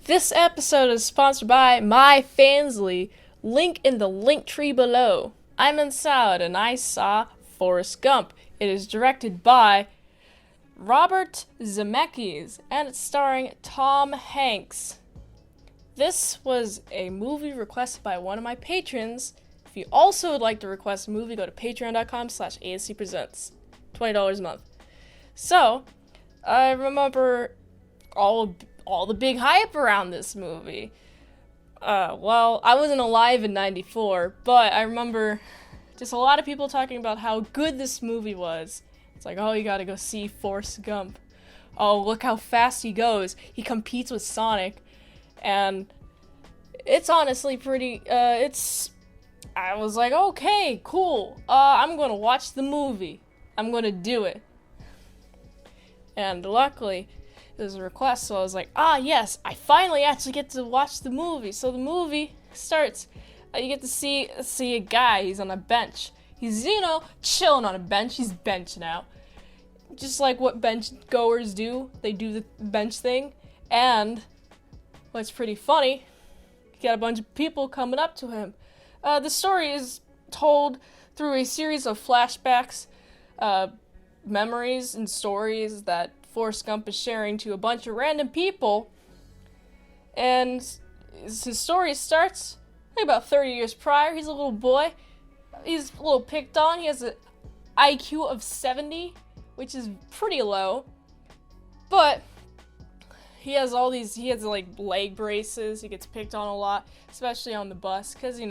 This episode is sponsored by My Fansly. Link in the link tree below. I'm in Salad and I saw Forrest Gump. It is directed by Robert Zemeckis and it's starring Tom Hanks. This was a movie requested by one of my patrons. If you also would like to request a movie, go to patreon.com/ASEPresents. $20 a month. So, I remember all the big hype around this movie. Well, I wasn't alive in 94, but I remember just a lot of people talking about how good this movie was. It's like, oh, you gotta go see Forrest Gump. Oh, look how fast he goes. He competes with Sonic. And it's honestly pretty, I was like, okay, cool. I'm gonna watch the movie. I'm gonna do it. And luckily, it was a request, so I was like, yes, I finally actually get to watch the movie. So the movie starts, you get to see a guy, he's on a bench. He's, chilling on a bench, he's benching out. Just like what bench goers do, they do the bench thing. And what's pretty funny, you got a bunch of people coming up to him. The story is told through a series of flashbacks, memories and stories that Forrest Gump is sharing to a bunch of random people. And his story starts about 30 years prior. He's a little boy. He's a little picked on. He has an IQ of 70, which is pretty low. But he has leg braces. He gets picked on a lot, especially on the bus, because,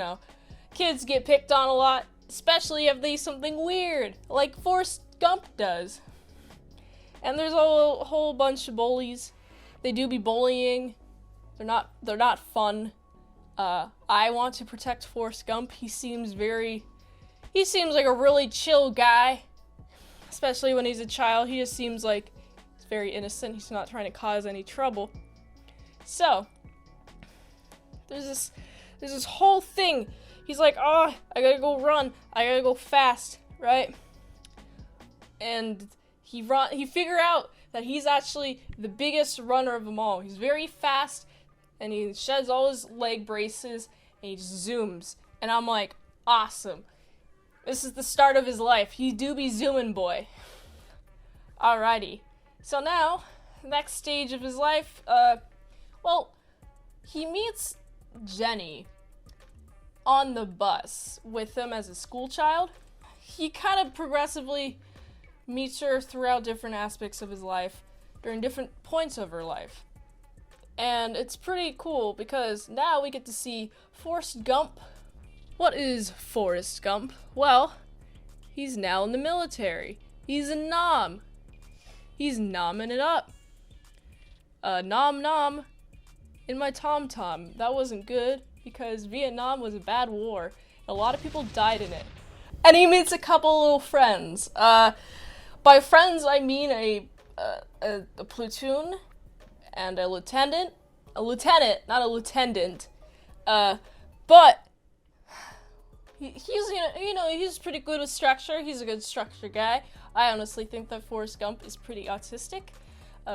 kids get picked on a lot, especially if they do something weird, like Forrest Gump does. And there's a whole bunch of bullies. They do be bullying. They're not fun. I want to protect Forrest Gump. He seems like a really chill guy, especially when he's a child. He just seems like he's very innocent. He's not trying to cause any trouble. So there's this whole thing. He's like, I gotta go run. I gotta go fast, right? And he figure out that he's actually the biggest runner of them all. He's very fast, and he sheds all his leg braces, and he just zooms. And I'm like, awesome. This is the start of his life. He do be zooming, boy. Alrighty. So now, next stage of his life, he meets Jenny on the bus with him as a school child. He kind of progressively meets her throughout different aspects of his life, during different points of her life. And it's pretty cool because now we get to see Forrest Gump. What is Forrest Gump? Well, he's now in the military. He's a nom. He's nomming it up. Nom nom in my tom-tom. That wasn't good because Vietnam was a bad war. A lot of people died in it. And he meets a couple little friends. By friends, I mean a platoon and a lieutenant. A lieutenant, not a lieutenant. But he's pretty good with structure. He's a good structure guy. I honestly think that Forrest Gump is pretty autistic.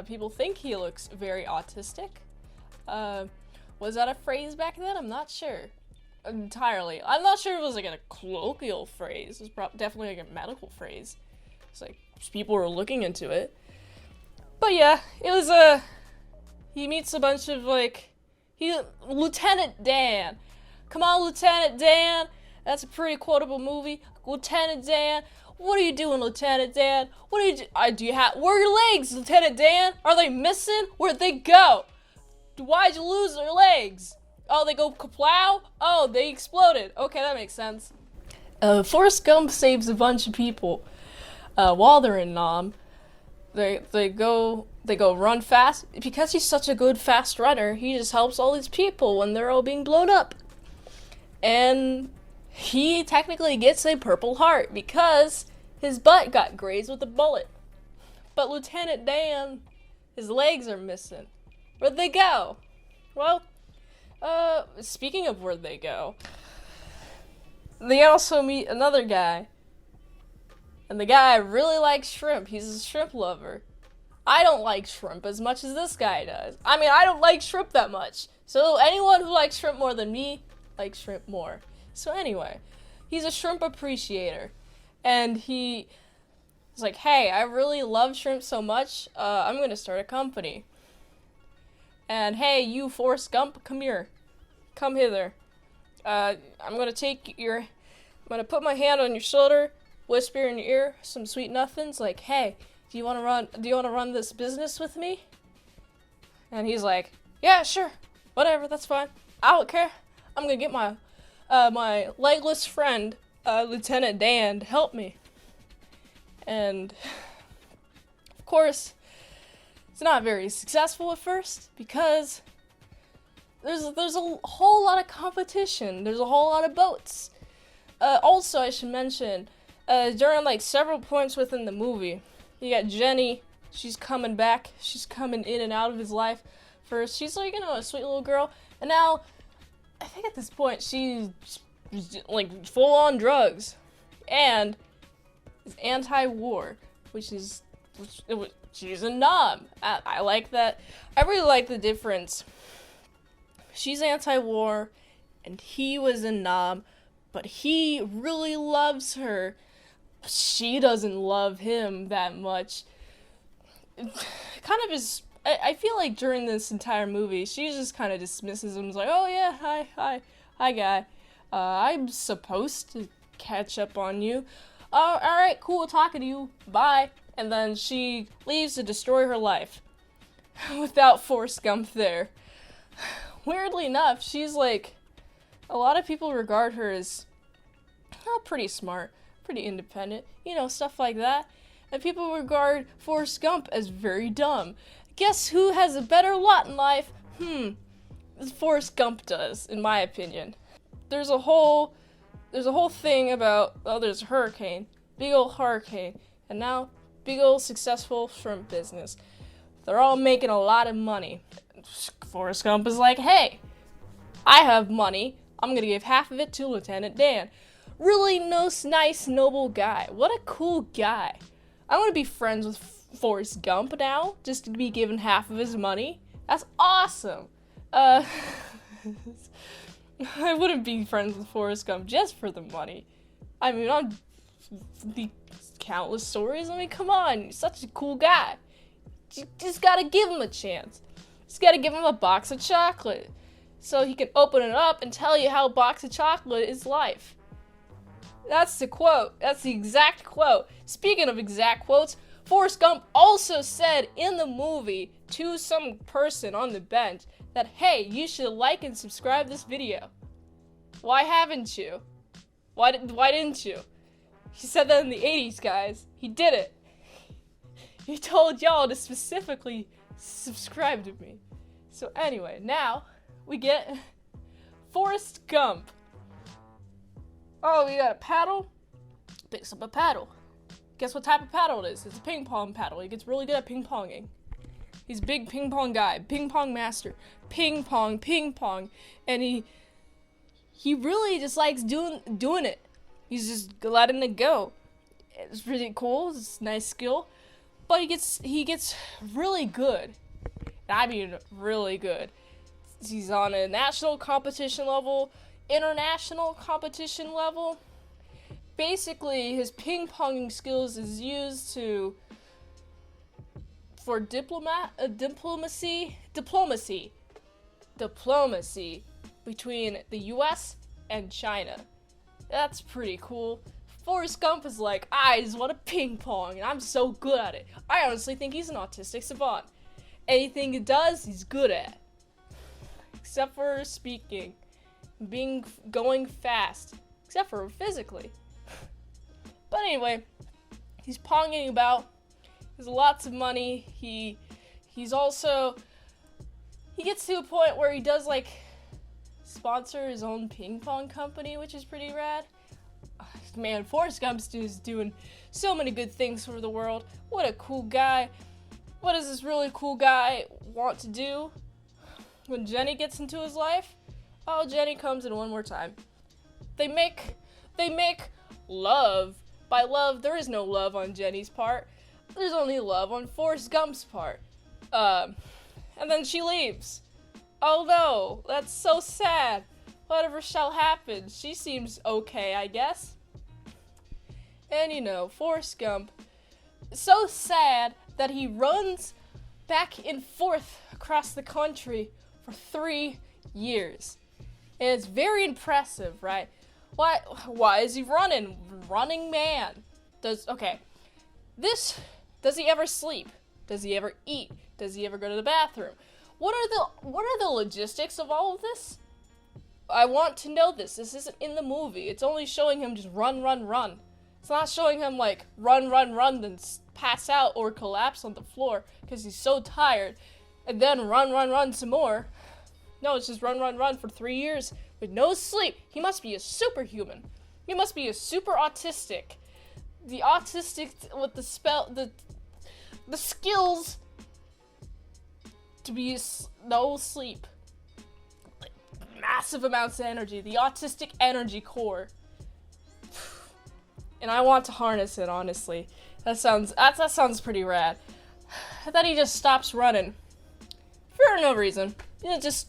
People think he looks very autistic. Was that a phrase back then? I'm not sure entirely. I'm not sure if it was like a colloquial phrase. It was definitely like a medical phrase. It's like people were looking into it. But yeah, it was he meets a bunch of Lieutenant Dan. Come on, Lieutenant Dan. That's a pretty quotable movie. Lieutenant Dan. What are you doing, Lieutenant Dan? What are you where are your legs, Lieutenant Dan? Are they missing? Where'd they go? Why'd you lose their legs? Oh, they go kaplow? Oh, they exploded. Okay, that makes sense. Forrest Gump saves a bunch of people. While they're in Nam, they go run fast. Because he's such a good fast runner, he just helps all these people when they're all being blown up. And he technically gets a Purple Heart because his butt got grazed with a bullet. But Lieutenant Dan, his legs are missing. Where'd they go? Well, speaking of where'd they go, they also meet another guy. And the guy really likes shrimp. He's a shrimp lover. I don't like shrimp as much as this guy does. I mean, I don't like shrimp that much. So anyone who likes shrimp more than me likes shrimp more. So anyway, he's a shrimp appreciator. And he's like, hey, I really love shrimp so much, I'm going to start a company. And hey, you Forrest Gump, come here. Come hither. I'm going to put my hand on your shoulder, whisper in your ear some sweet nothings, like, hey, do you want to run this business with me? And he's like, yeah, sure. Whatever, that's fine. I don't care. I'm going to get my legless friend, Lieutenant Dan, to help me. And, of course, it's not very successful at first because there's a whole lot of competition. There's a whole lot of boats. Also, I should mention, during like several points within the movie, you got Jenny. She's coming back. She's coming in and out of his life. First, she's like, a sweet little girl, and now, I think at this point, she's like full on drugs, and is anti-war, she's a knob. I like that. I really like the difference. She's anti-war, and he was a knob, but he really loves her. She doesn't love him that much. It kind of is. I feel like during this entire movie, she just kind of dismisses him. Like, oh yeah, hi guy. I'm supposed to catch up on you. Alright, cool talking to you. Bye. And then she leaves to destroy her life. Without Forrest Gump there. Weirdly enough, she's like, a lot of people regard her as pretty smart, pretty independent, stuff like that. And people regard Forrest Gump as very dumb. Guess who has a better lot in life? Forrest Gump does, in my opinion. There's a whole thing about, there's a hurricane, big old hurricane, and now big old successful shrimp business. They're all making a lot of money. Forrest Gump is like, hey, I have money. I'm gonna give half of it to Lieutenant Dan. Really nice, noble guy. What a cool guy. I want to be friends with Forrest Gump now, just to be given half of his money. That's awesome. I wouldn't be friends with Forrest Gump just for the money. I mean, the countless stories. I mean, come on, he's such a cool guy. You just gotta give him a chance. Just gotta give him a box of chocolate, so he can open it up and tell you how a box of chocolate is life. That's the quote. That's the exact quote. Speaking of exact quotes, Forrest Gump also said in the movie to some person on the bench that, hey, you should like and subscribe this video. Why haven't you? Why didn't you? He said that in the 80s, guys. He did it. He told y'all to specifically subscribe to me. So anyway, now we get Forrest Gump. Oh, we got a paddle? Picks up a paddle. Guess what type of paddle it is? It's a ping pong paddle. He gets really good at ping ponging. He's a big ping pong guy, ping pong master. Ping pong. And he really just likes doing it. He's just letting it go. It's really cool. It's a nice skill. But he gets really good. And I mean really good. He's on a national competition level, international competition level. Basically, his ping ponging skills is used for diplomacy between the US and China. That's pretty cool. Forrest Gump is like, I just want to ping pong, and I'm so good at it. I honestly think he's an autistic savant. Anything he does, he's good at. Except for speaking, going fast. Except for physically. But anyway, he's ponging about. He has lots of money. He gets to a point where he does like sponsor his own ping pong company, which is pretty rad. Man, Forrest Gump is doing so many good things for the world. What a cool guy. What does this really cool guy want to do when Jenny gets into his life? Oh, Jenny comes in one more time. They make love. By love, there is no love on Jenny's part. There's only love on Forrest Gump's part. And then she leaves. Oh no, that's so sad. Whatever shall happen. She seems okay, I guess. And Forrest Gump, so sad that he runs back and forth across the country for 3 years. And it's very impressive, right? Why is he running? Running man. Does he ever sleep? Does he ever eat? Does he ever go to the bathroom? What are the logistics of all of this? I want to know this. This isn't in the movie. It's only showing him just run, run, run. It's not showing him like run, run, run, then pass out or collapse on the floor because he's so tired, and then run, run, run some more. No, it's just run, run, run for 3 years with no sleep. He must be a superhuman. He must be a super autistic. The autistic with the skills to be no sleep. Like, massive amounts of energy. The autistic energy core. And I want to harness it, honestly. That sounds pretty rad. Then he just stops running. For no reason. Just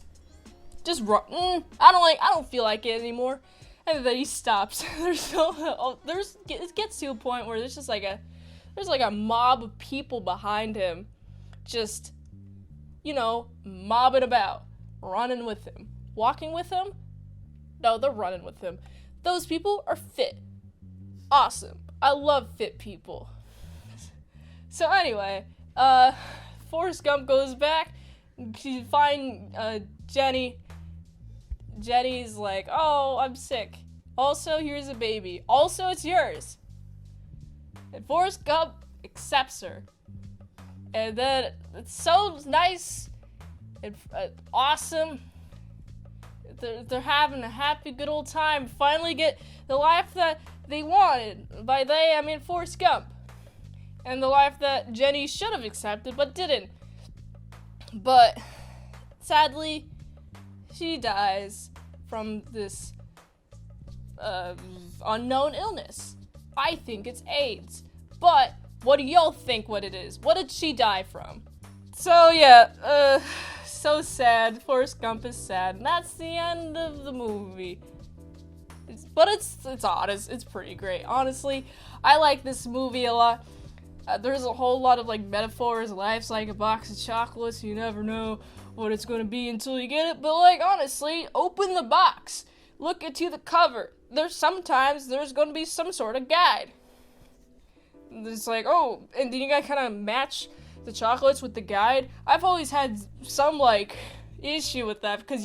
run. I don't feel like it anymore. And then he stops. It gets to a point where there's just like a mob of people behind him, just, mobbing about, running with him, walking with him. No, they're running with him. Those people are fit. Awesome. I love fit people. So anyway, Forrest Gump goes back to find Jenny. Jenny's like, oh, I'm sick. Also, here's a baby. Also, it's yours. And Forrest Gump accepts her. And then it's so nice and awesome. They're having a happy, good old time. Finally get the life that they wanted. By they, I mean Forrest Gump. And the life that Jenny should have accepted, but didn't. But, sadly, she dies from this unknown illness. I think it's AIDS. But, what do y'all think what it is? What did she die from? So, yeah, so sad. Forrest Gump is sad. And that's the end of the movie. But it's honest. It's pretty great. Honestly, I like this movie a lot. There's a whole lot of, metaphors. Life's like a box of chocolates. You never know what it's going to be until you get it. But, honestly, open the box. Look into the cover. Sometimes there's going to be some sort of guide. It's like, oh, and then you gotta kind of match the chocolates with the guide. I've always had some, issue with that because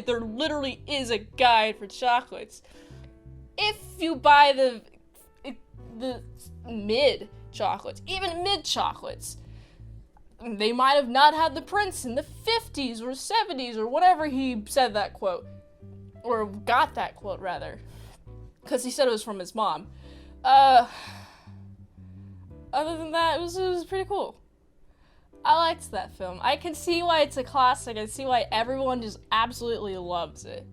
there literally is a guide for chocolates. If you buy the mid chocolates, even mid chocolates, they might have not had the prints in the 50s or 70s or whatever he said that quote. Or got that quote, rather. Because he said it was from his mom. Other than that, it was pretty cool. I liked that film. I can see why it's a classic. I see why everyone just absolutely loves it.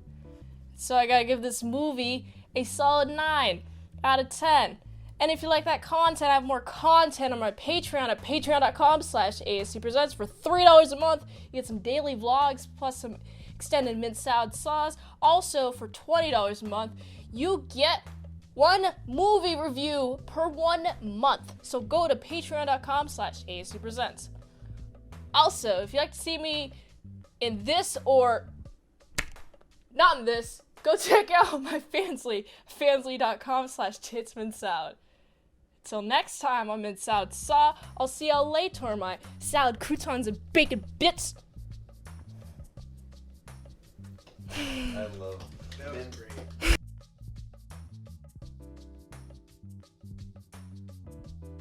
So I gotta give this movie a solid 9 out of 10. And if you like that content, I have more content on my Patreon at patreon.com/ASEPresents for $3 a month. You get some daily vlogs plus some extended mint salad sauce. Also, for $20 a month, you get one movie review per 1 month. So go to patreon.com/ASEPresents. Also, if you'd like to see me in this or not in this, go check out my Fansly, fansly.com/itsmintsalad. Till next time, I'm in Salad Saw. I'll see y'all later, my salad croutons and bacon bits. I love that was great.